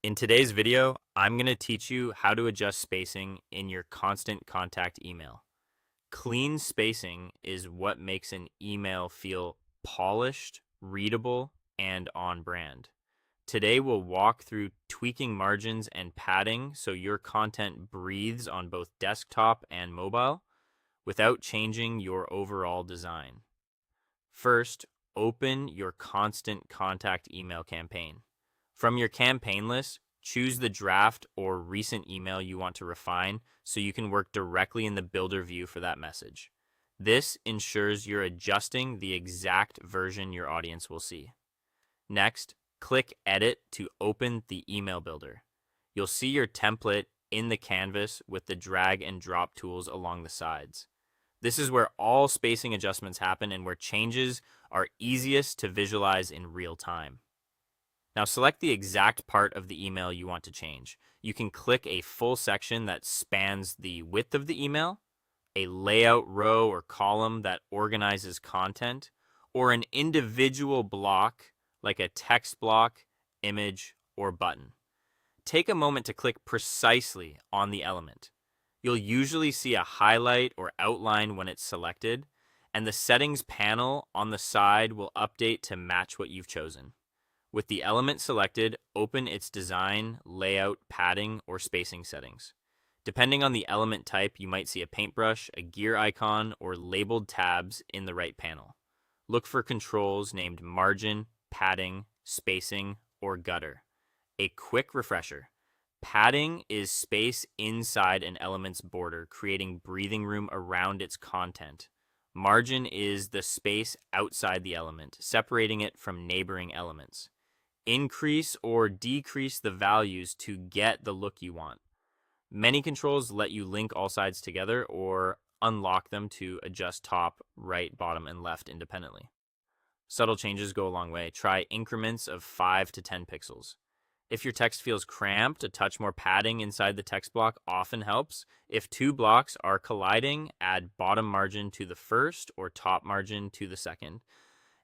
In today's video, I'm going to teach you how to adjust spacing in your constant contact email. Clean spacing is what makes an email feel polished, readable, and on brand. Today, we'll walk through tweaking margins and padding so your content breathes on both desktop and mobile without changing your overall design. First, open your constant contact email campaign. From your campaign list, choose the draft or recent email you want to refine so you can work directly in the builder view for that message. This ensures you're adjusting the exact version your audience will see. Next, click Edit to open the email builder. You'll see your template in the canvas with the drag and drop tools along the sides. This is where all spacing adjustments happen and where changes are easiest to visualize in real time. Now select the exact part of the email you want to change. You can click a full section that spans the width of the email, a layout row or column that organizes content, or an individual block like a text block, image, or button. Take a moment to click precisely on the element. You'll usually see a highlight or outline when it's selected, and the settings panel on the side will update to match what you've chosen. With the element selected, open its design, layout, padding, or spacing settings. Depending on the element type, you might see a paintbrush, a gear icon, or labeled tabs in the right panel. Look for controls named margin, padding, spacing, or gutter. A quick refresher. Padding is space inside an element's border, creating breathing room around its content. Margin is the space outside the element, separating it from neighboring elements. Increase or decrease the values to get the look you want. Many controls let you link all sides together or unlock them to adjust top, right, bottom, and left independently. Subtle changes go a long way. Try increments of 5 to 10 pixels. If your text feels cramped, a touch more padding inside the text block often helps. If two blocks are colliding, add bottom margin to the first or top margin to the second.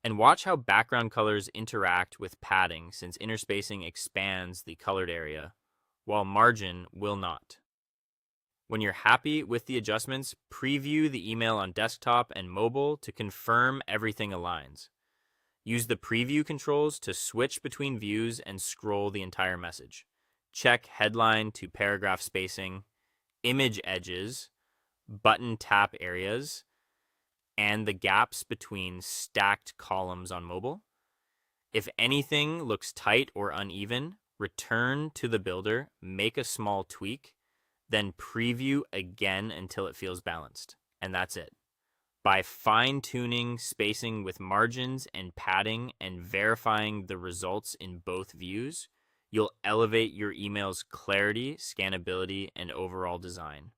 And watch how background colors interact with padding, since interspacing expands the colored area, while margin will not. When you're happy with the adjustments, preview the email on desktop and mobile to confirm everything aligns. Use the preview controls to switch between views and scroll the entire message. Check headline to paragraph spacing, image edges, button tap areas, and the gaps between stacked columns on mobile. If anything looks tight or uneven, return to the builder, make a small tweak, then preview again until it feels balanced. And that's it. By fine-tuning spacing with margins and padding and verifying the results in both views, you'll elevate your email's clarity, scannability, and overall design.